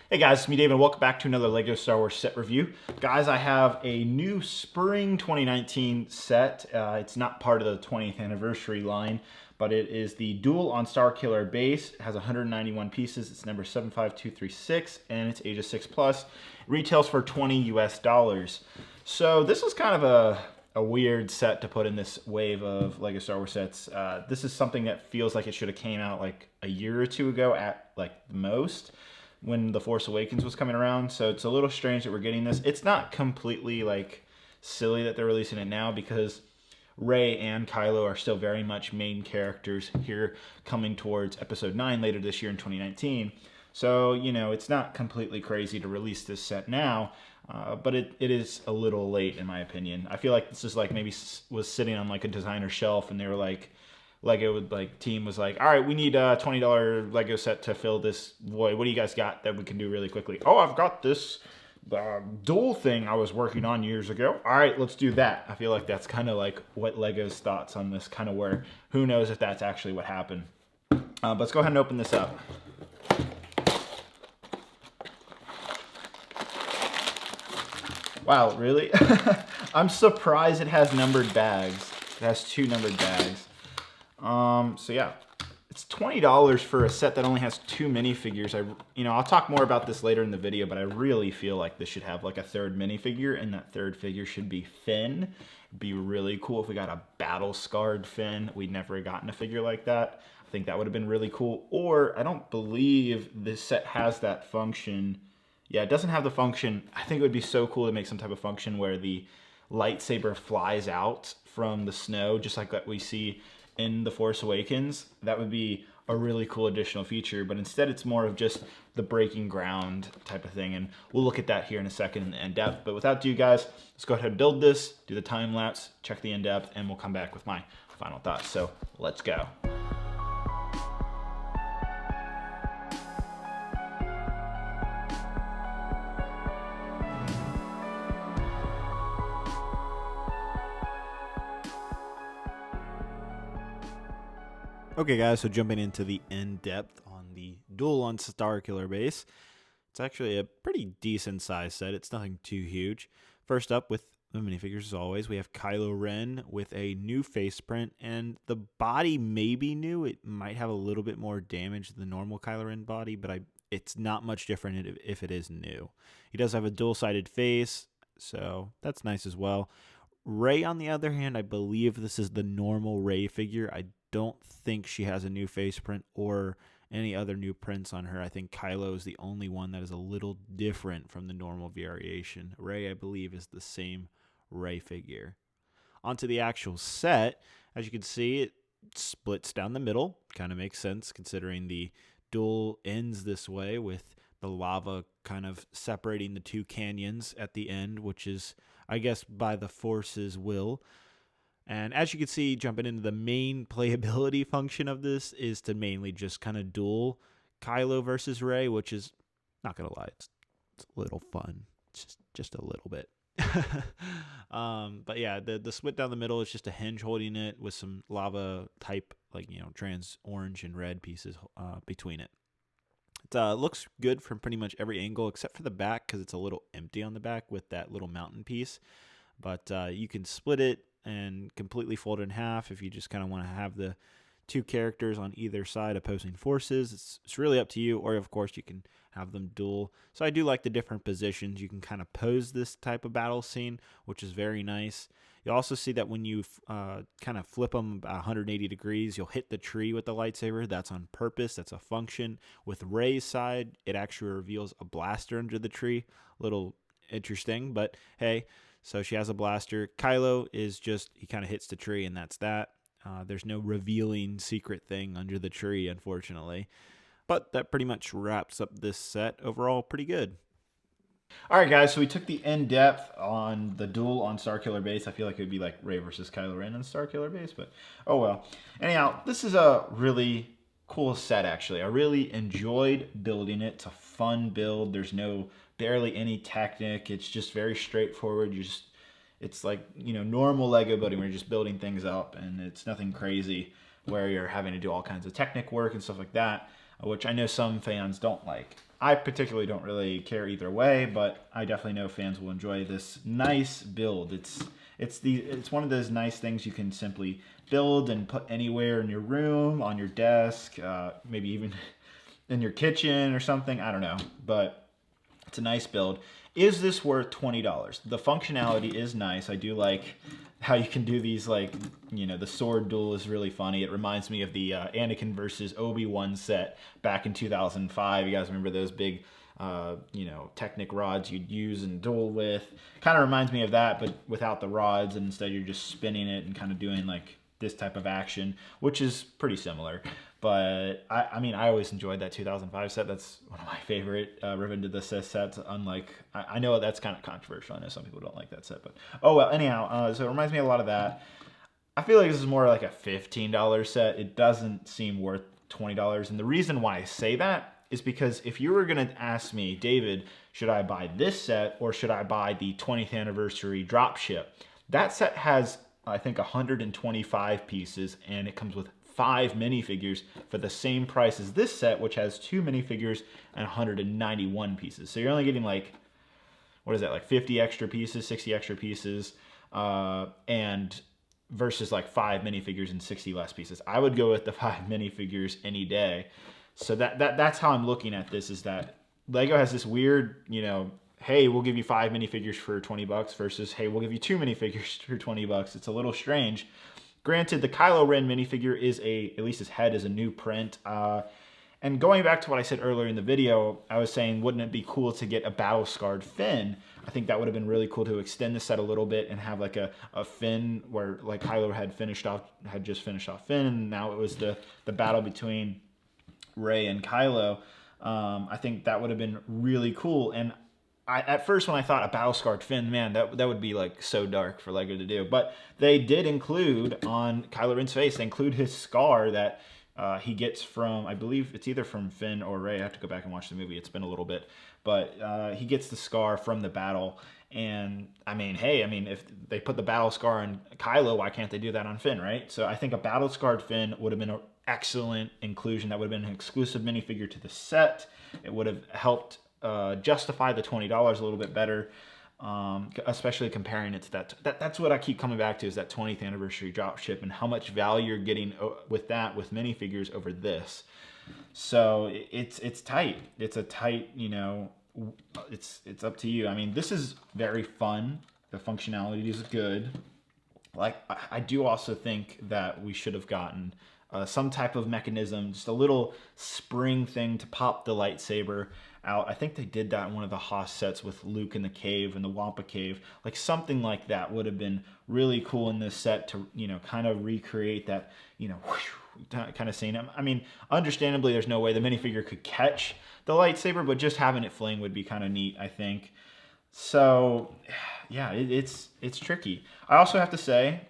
Hey guys, it's me David. Welcome back to another LEGO Star Wars set review. Guys, I have a new Spring 2019 set. It's not part of the 20th anniversary line, but it is the Duel on Starkiller base. It has 191 pieces. It's number 75236 and it's ages 6 plus. It retails for $20 US. So this is kind of a weird set to put in this wave of LEGO Star Wars sets. This is something that feels like it should have came out like a year or two ago at like the most, when The Force Awakens was coming around. So it's a little strange that we're getting this. It's not completely like silly that they're releasing it now, because Rey and Kylo are still very much main characters here coming towards episode 9 later this year in 2019. So, you know, it's not completely crazy to release this set now, but it is a little late in my opinion. I feel like this is like maybe was sitting on like a designer shelf and they were like, Lego team was like, all right, we need a $20 Lego set to fill this void. What do you guys got that we can do really quickly? Oh, I've got this dual thing I was working on years ago. All right, let's do that. I feel like that's kind of like what Lego's thoughts on this kind of were. Who knows if that's actually what happened. But let's go ahead and open this up. Wow, really? I'm surprised it has numbered bags. It has 2 numbered bags. So yeah, it's $20 for a set that only has 2 minifigures. I'll talk more about this later in the video, but I really feel like this should have like a 3rd minifigure, and that 3rd figure should be Finn. It'd be really cool if we got a battle-scarred Finn. We'd never gotten a figure like that. I think that would have been really cool. Or I don't believe this set has that function. Yeah, it doesn't have the function. I think it would be so cool to make some type of function where the lightsaber flies out from the snow, just like that we see in The Force Awakens. That would be a really cool additional feature, but instead it's more of just the breaking ground type of thing, and we'll look at that here in a second in the in-depth. But without ado, guys, let's go ahead and build this, do the time lapse, check the in-depth, and we'll come back with my final thoughts. So let's go. Okay guys, so jumping into the in-depth on the Duel on Starkiller base. It's actually a pretty decent size set. It's nothing too huge. First up with the minifigures, as always, we have Kylo Ren with a new face print, and the body may be new. It might have a little bit more damage than the normal Kylo Ren body, but it's not much different if it is new. He does have a dual-sided face, so that's nice as well. Rey, on the other hand, I believe this is the normal Rey figure. I don't think she has a new face print or any other new prints on her. I think Kylo is the only one that is a little different from the normal variation. Rey, I believe, is the same Rey figure. Onto the actual set. As you can see, it splits down the middle. Kind of makes sense considering the duel ends this way, with the lava kind of separating the 2 canyons at the end, which is, I guess, by the Force's will. And as you can see, jumping into the main playability function of this is to mainly just kind of duel Kylo versus Rey, which is, not going to lie, it's a little fun. It's just a little bit. But yeah, the split down the middle is just a hinge holding it with some lava type, trans orange and red pieces between it. It looks good from pretty much every angle except for the back, because it's a little empty on the back with that little mountain piece. But you can split it and completely fold it in half if you just kind of want to have the 2 characters on either side opposing forces. It's really up to you, or of course you can have them duel. So I do like the different positions. You can kind of pose this type of battle scene, which is very nice. You'll also see that when you kind of flip them about 180 degrees, you'll hit the tree with the lightsaber. That's on purpose. That's a function. With Rey's side, it actually reveals a blaster under the tree. A little interesting, but hey. So she has a blaster. Kylo is just, he kind of hits the tree, and that's that. There's no revealing secret thing under the tree, unfortunately. But that pretty much wraps up this set. Overall, pretty good. All right, guys, so we took the in-depth on the duel on Starkiller base. I feel like it would be like Rey versus Kylo Ren on Starkiller base, but oh well. Anyhow, this is a really cool set, actually. I really enjoyed building it. It's a fun build. There's barely any technique. It's just very straightforward. It's like, normal Lego building where you're just building things up, and it's nothing crazy where you're having to do all kinds of technique work and stuff like that. which I know some fans don't like. I particularly don't really care either way, but I definitely know fans will enjoy this nice build. It's one of those nice things you can simply build and put anywhere in your room, on your desk, maybe even in your kitchen or something. I don't know, but it's a nice build. Is this worth $20? The functionality is nice. I do like how you can do these, like, you know, the sword duel is really funny. It reminds me of the Anakin versus Obi-Wan set back in 2005. You guys remember those big, you know, Technic rods you'd use and duel with? Kind of reminds me of that, but without the rods, and instead you're just spinning it and kind of doing like this type of action, which is pretty similar. But I mean, I always enjoyed that 2005 set. That's one of my favorite Revenge of the Sith sets. Unlike, I know that's kind of controversial. I know some people don't like that set, but oh well. Anyhow, so it reminds me a lot of that. I feel like this is more like a $15 set. It doesn't seem worth $20. And the reason why I say that is because if you were going to ask me, David, should I buy this set or should I buy the 20th anniversary dropship? That set has, I think, 125 pieces, and it comes with 5 minifigures for the same price as this set, which has 2 minifigures and 191 pieces. So you're only getting like, what is that, like 50 extra pieces, 60 extra pieces, and versus like 5 minifigures and 60 less pieces. I would go with the 5 minifigures any day. So that's how I'm looking at this, is that Lego has this weird, you know, hey, we'll give you 5 minifigures for $20 versus, hey, we'll give you 2 minifigures for $20. It's a little strange. Granted, the Kylo Ren minifigure is at least his head is a new print. And going back to what I said earlier in the video, I was saying, wouldn't it be cool to get a battle-scarred Finn? I think that would have been really cool to extend the set a little bit and have like a Finn where like Kylo had just finished off Finn, and now it was the battle between Rey and Kylo. I think that would have been really cool. And at first when I thought a battle-scarred Finn, man, that would be like so dark for Lego to do. But they did include on Kylo Ren's face, they include his scar that he gets from, I believe it's either from Finn or Rey. I have to go back and watch the movie. It's been a little bit. But he gets the scar from the battle. And I mean, hey, I mean, if they put the battle scar on Kylo, why can't they do that on Finn, right? So I think a battle-scarred Finn would have been an excellent inclusion. That would have been an exclusive minifigure to the set. It would have helped justify the $20 a little bit better, especially comparing it to that's what I keep coming back to, is that 20th anniversary dropship and how much value you're getting with that, with minifigures over this. So it's tight. It's a tight, you know, it's up to you. I mean, this is very fun. The functionality is good. Like, I do also think that we should have gotten some type of mechanism, just a little spring thing to pop the lightsaber out. I think they did that in one of the Haas sets with Luke in the cave, in the Wampa cave. Like something like that would have been really cool in this set to, you know, kind of recreate that, you know, kind of scene. I mean, understandably, there's no way the minifigure could catch the lightsaber, but just having it fling would be kind of neat, I think. So, yeah, it's tricky. I also have to say,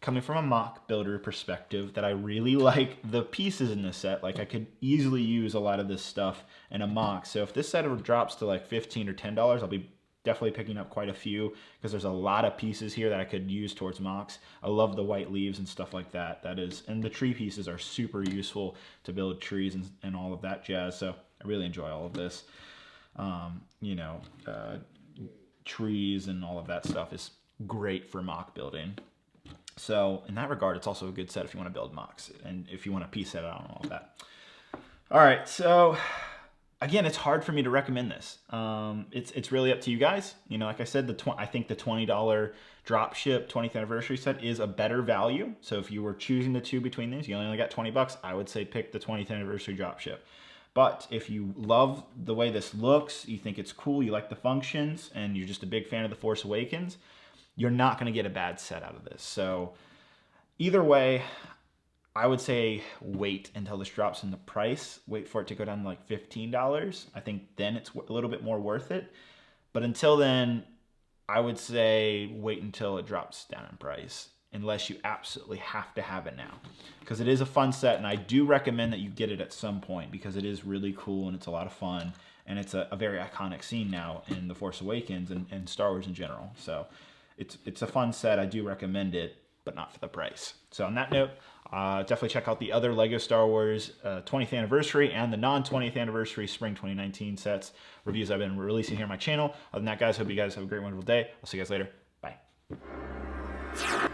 coming from a mock builder perspective, that I really like the pieces in this set. Like, I could easily use a lot of this stuff in a mock. So if this set ever drops to like $15 or $10, I'll be definitely picking up quite a few, because there's a lot of pieces here that I could use towards mocks. I love the white leaves and stuff like that. And the tree pieces are super useful to build trees and all of that jazz. So I really enjoy all of this. You know, trees and all of that stuff is great for mock building. So in that regard, it's also a good set if you want to build mocks and if you want to piece it out and all of that. All right, so again, it's hard for me to recommend this. It's really up to you guys. You know, like I said, I think the $20 dropship 20th anniversary set is a better value. So if you were choosing the two between these, you only got $20, I would say pick the 20th anniversary dropship. But if you love the way this looks, you think it's cool, you like the functions, and you're just a big fan of The Force Awakens, you're not going to get a bad set out of this. So either way, I would say wait until this drops in the price. Wait for it to go down to like $15. I think then it's a little bit more worth it. But until then, I would say wait until it drops down in price, unless you absolutely have to have it now. Because it is a fun set, and I do recommend that you get it at some point, because it is really cool and it's a lot of fun. And it's a very iconic scene now in The Force Awakens and Star Wars in general. So it's a fun set. I do recommend it. but not for the price. So on that note, definitely check out the other LEGO Star Wars 20th anniversary and the non-20th anniversary spring 2019 sets reviews I've been releasing here on my channel. Other than that, guys, hope you guys have a great, wonderful day. I'll see you guys later. Bye.